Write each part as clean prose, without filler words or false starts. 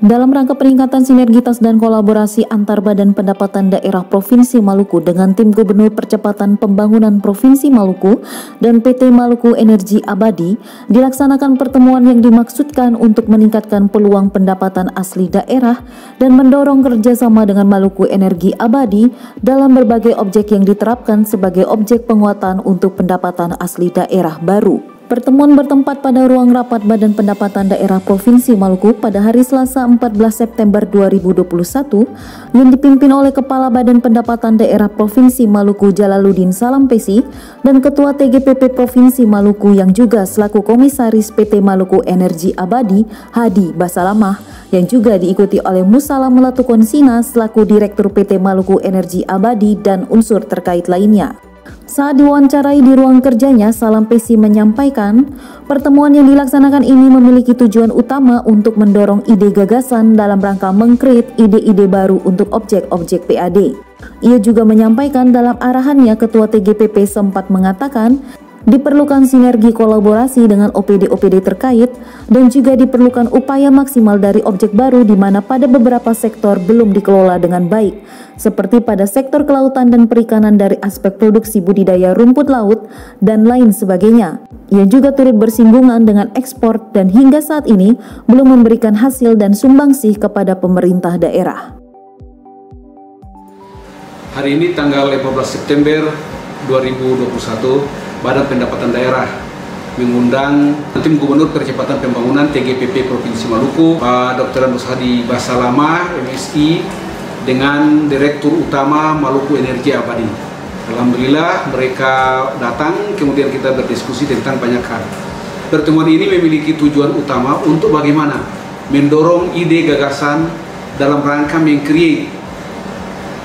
Dalam rangka peningkatan sinergitas dan kolaborasi antar Badan Pendapatan Daerah Provinsi Maluku dengan Tim Gubernur Percepatan Pembangunan Provinsi Maluku dan PT Maluku Energi Abadi, dilaksanakan pertemuan yang dimaksudkan untuk meningkatkan peluang pendapatan asli daerah dan mendorong kerjasama dengan Maluku Energi Abadi dalam berbagai objek yang diterapkan sebagai objek penguatan untuk pendapatan asli daerah baru. Pertemuan bertempat pada ruang rapat Badan Pendapatan Daerah Provinsi Maluku pada hari Selasa 14 September 2021 yang dipimpin oleh Kepala Badan Pendapatan Daerah Provinsi Maluku Jalaluddin Salampesi dan Ketua TGPP Provinsi Maluku yang juga selaku Komisaris PT Maluku Energi Abadi Hadi Basalamah yang juga diikuti oleh Musala Melatukonsina selaku Direktur PT Maluku Energi Abadi dan unsur terkait lainnya. Saat diwawancarai di ruang kerjanya, Salampesi menyampaikan pertemuan yang dilaksanakan ini memiliki tujuan utama untuk mendorong ide gagasan dalam rangka mengkreat ide-ide baru untuk objek-objek PAD. Ia juga menyampaikan dalam arahannya Ketua TGPP sempat mengatakan diperlukan sinergi kolaborasi dengan OPD-OPD terkait dan juga diperlukan upaya maksimal dari objek baru di mana pada beberapa sektor belum dikelola dengan baik, seperti pada sektor kelautan dan perikanan dari aspek produksi budidaya rumput laut dan lain sebagainya. Ia juga turut bersinggungan dengan ekspor dan hingga saat ini belum memberikan hasil dan sumbangsih kepada pemerintah daerah. Hari ini tanggal 15 September 2021, Badan Pendapatan Daerah mengundang Tim Gubernur Percepatan Pembangunan TGPP Provinsi Maluku, Pak Dr. Andus Hadi Basalamah, MSI, dengan Direktur Utama Maluku Energi Abadi. Alhamdulillah mereka datang, kemudian kita berdiskusi tentang banyak hal. Pertemuan ini memiliki tujuan utama untuk bagaimana mendorong ide gagasan dalam rangka meng-create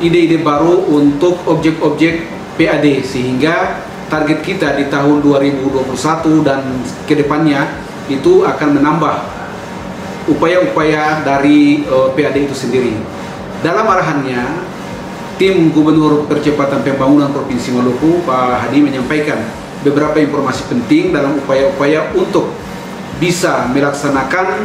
ide-ide baru untuk objek-objek PAD, sehingga target kita di tahun 2021 dan kedepannya itu akan menambah upaya-upaya dari PAD itu sendiri. Dalam arahannya, Tim Gubernur Percepatan Pembangunan Provinsi Maluku, Pak Hadi, menyampaikan beberapa informasi penting dalam upaya-upaya untuk bisa melaksanakan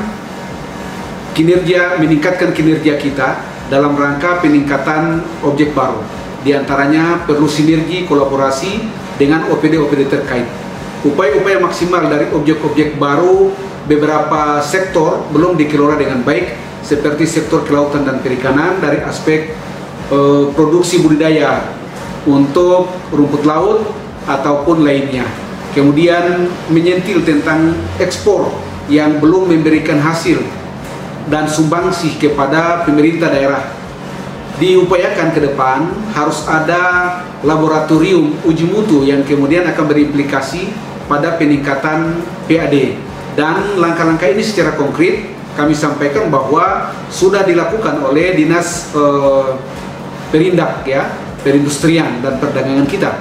kinerja, meningkatkan kinerja kita dalam rangka peningkatan objek baru. Di antaranya perlu sinergi kolaborasi dengan OPD-OPD terkait. Upaya-upaya maksimal dari objek-objek baru beberapa sektor belum dikelola dengan baik, seperti sektor kelautan dan perikanan dari aspek produksi budidaya untuk rumput laut ataupun lainnya. Kemudian menyentil tentang ekspor yang belum memberikan hasil dan sumbangsih kepada pemerintah daerah. Diupayakan ke depan harus ada laboratorium uji mutu yang kemudian akan berimplikasi pada peningkatan PAD, dan langkah-langkah ini secara konkret kami sampaikan bahwa sudah dilakukan oleh Dinas Perindak, ya, Perindustrian dan Perdagangan kita.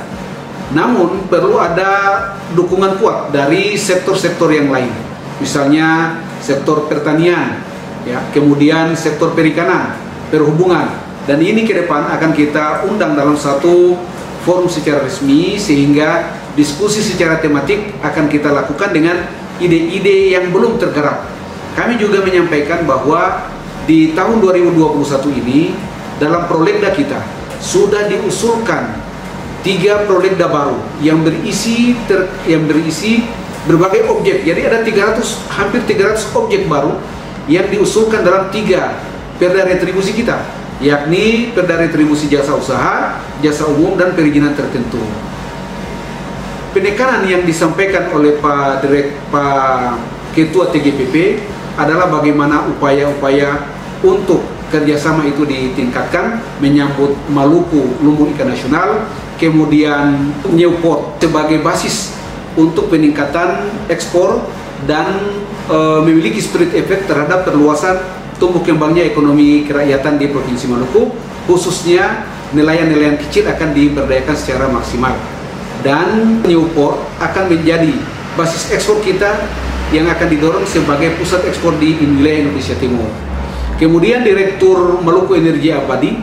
Namun perlu ada dukungan kuat dari sektor-sektor yang lain, misalnya sektor pertanian, ya, kemudian sektor perikanan, perhubungan. Dan ini ke depan akan kita undang dalam satu forum secara resmi, sehingga diskusi secara tematik akan kita lakukan dengan ide-ide yang belum tergarap. Kami juga menyampaikan bahwa di tahun 2021 ini dalam prolegda kita sudah diusulkan 3 prolegda baru yang berisi berbagai objek. Jadi ada hampir 300 objek baru yang diusulkan dalam 3 perda retribusi kita, yakni perda retribusi jasa usaha, jasa umum, dan perizinan tertentu. Penekanan yang disampaikan oleh Pak Ketua TGPP adalah bagaimana upaya-upaya untuk kerjasama itu ditingkatkan, menyambut Maluku Lumbung Ikan Nasional, kemudian Newport sebagai basis untuk peningkatan ekspor dan memiliki spirit effect terhadap perluasan tumbuh kembangnya ekonomi kerakyatan di Provinsi Maluku, khususnya nelayan-nelayan kecil akan diberdayakan secara maksimal. Dan Newport akan menjadi basis ekspor kita yang akan didorong sebagai pusat ekspor di wilayah Indonesia Timur. Kemudian Direktur Maluku Energi Abadi,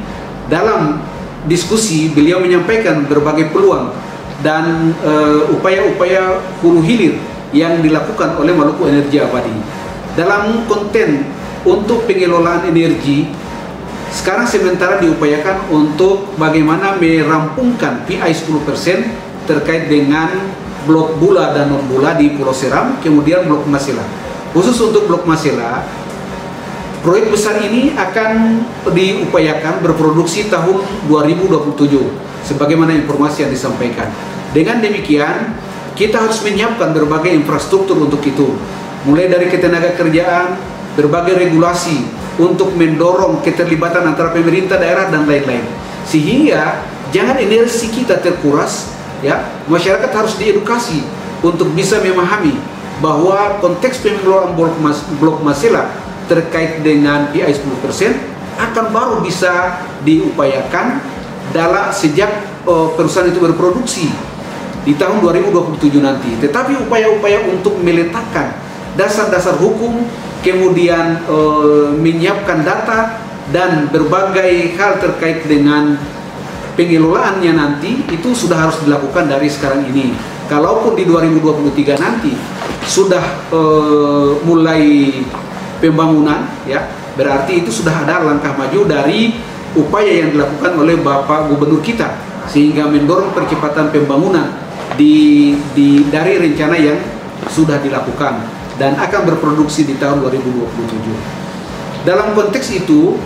dalam diskusi beliau menyampaikan berbagai peluang dan upaya-upaya hulu hilir yang dilakukan oleh Maluku Energi Abadi. Dalam konten untuk pengelolaan energi, sekarang sementara diupayakan untuk bagaimana merampungkan PI 10% terkait dengan blok Bula dan non Bula di Pulau Seram, kemudian blok Masela. Khusus untuk blok Masela, proyek besar ini akan diupayakan berproduksi tahun 2027, sebagaimana informasi yang disampaikan. Dengan demikian, kita harus menyiapkan berbagai infrastruktur untuk itu, mulai dari ketenaga kerjaan, berbagai regulasi untuk mendorong keterlibatan antara pemerintah daerah dan lain-lain, sehingga jangan energi kita terkuras. Ya, masyarakat harus diedukasi untuk bisa memahami bahwa konteks pengelolaan blok Masela terkait dengan PI 10% akan baru bisa diupayakan sejak perusahaan itu berproduksi di tahun 2027 nanti. Tetapi upaya-upaya untuk meletakkan dasar-dasar hukum, kemudian menyiapkan data dan berbagai hal terkait dengan pengelolaannya nanti itu sudah harus dilakukan dari sekarang ini. Kalaupun di 2023 nanti sudah mulai pembangunan, ya, berarti itu sudah ada langkah maju dari upaya yang dilakukan oleh Bapak Gubernur kita, sehingga mendorong percepatan pembangunan dari rencana yang sudah dilakukan dan akan berproduksi di tahun 2027. Dalam konteks itu,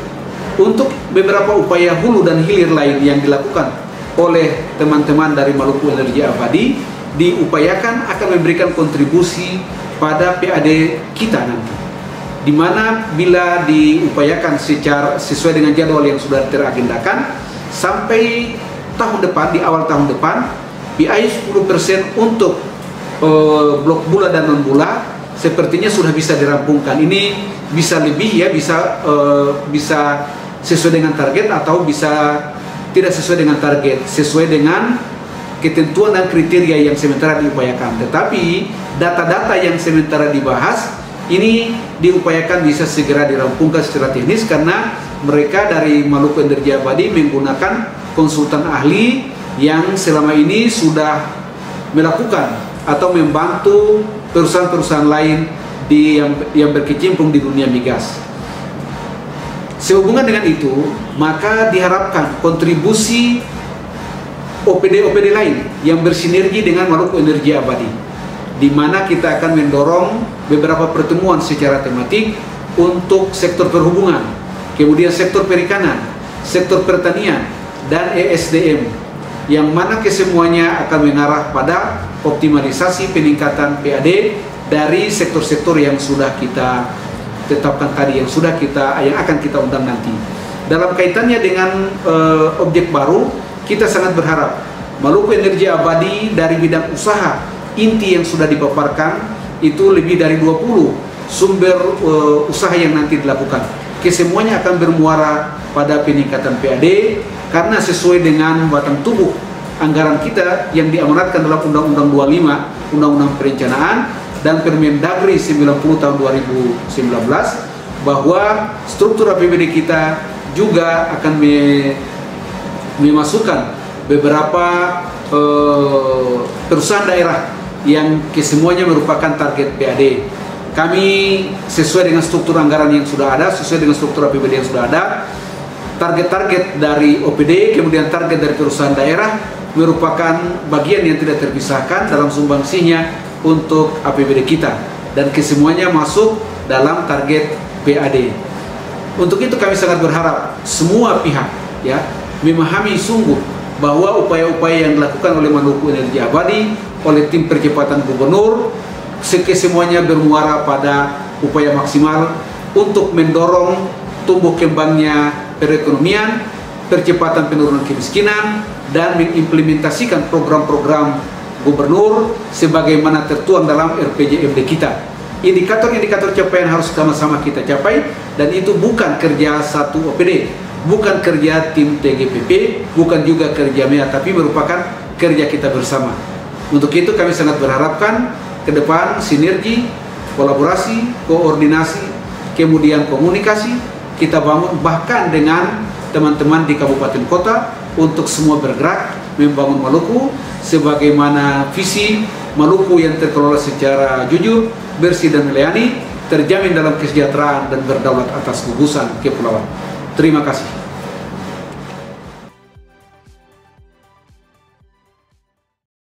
untuk beberapa upaya hulu dan hilir lain yang dilakukan oleh teman-teman dari Maluku Energi Abadi, diupayakan akan memberikan kontribusi pada PAD kita nanti, di mana bila diupayakan sesuai dengan jadwal yang sudah teragendakan, sampai tahun depan, di awal tahun depan, PI 10% untuk blok Bula dan non Bula sepertinya sudah bisa dirampungkan. Ini bisa lebih, ya, bisa sesuai dengan target atau bisa tidak sesuai dengan target, sesuai dengan ketentuan dan kriteria yang sementara diupayakan. Tetapi data-data yang sementara dibahas ini diupayakan bisa segera dirampungkan secara teknis, karena mereka dari Maluku Energi Abadi menggunakan konsultan ahli yang selama ini sudah melakukan atau membantu perusahaan-perusahaan lain yang berkecimpung di dunia migas. Sehubungan dengan itu, maka diharapkan kontribusi OPD-OPD lain yang bersinergi dengan Maluku Energi Abadi, di mana kita akan mendorong beberapa pertemuan secara tematik untuk sektor perhubungan, kemudian sektor perikanan, sektor pertanian, dan ESDM, yang mana kesemuanya akan mengarah pada optimalisasi peningkatan PAD dari sektor-sektor yang sudah kita tetapkan tadi, yang akan kita undang nanti. Dalam kaitannya dengan objek baru, kita sangat berharap Maluku Energi Abadi dari bidang usaha inti yang sudah dipaparkan itu lebih dari 20 sumber usaha yang nanti dilakukan. Kesemuanya akan bermuara pada peningkatan PAD, karena sesuai dengan batang tubuh anggaran kita yang diamanatkan dalam Undang-Undang 25, Undang-Undang Perencanaan, dan Permendagri 90 tahun 2019, bahwa struktur APBD kita juga akan memasukkan beberapa perusahaan daerah yang kesemuanya merupakan target PAD. Kami sesuai dengan struktur anggaran yang sudah ada, sesuai dengan struktur APBD yang sudah ada, target-target dari OPD, kemudian target dari perusahaan daerah merupakan bagian yang tidak terpisahkan dalam sumbangsinya untuk APBD kita, dan kesemuanya masuk dalam target PAD. Untuk itu kami sangat berharap semua pihak, ya, memahami sungguh bahwa upaya-upaya yang dilakukan oleh Maluku Energi Abadi, oleh tim percepatan gubernur, kesemuanya bermuara pada upaya maksimal untuk mendorong tumbuh kembangnya perekonomian, percepatan penurunan kemiskinan, dan mengimplementasikan program-program gubernur sebagaimana tertuang dalam RPJMD kita. Indikator-indikator capaian harus sama-sama kita capai, dan itu bukan kerja satu OPD, bukan kerja tim TGPP, bukan juga kerja MEA, tapi merupakan kerja kita bersama. Untuk itu kami sangat berharapkan ke depan sinergi, kolaborasi, koordinasi, kemudian komunikasi kita bangun bahkan dengan teman-teman di kabupaten kota untuk semua bergerak membangun Maluku sebagaimana visi Maluku yang terkelola secara jujur, bersih dan melayani, terjamin dalam kesejahteraan dan berdaulat atas gugusan kepulauan. Terima kasih.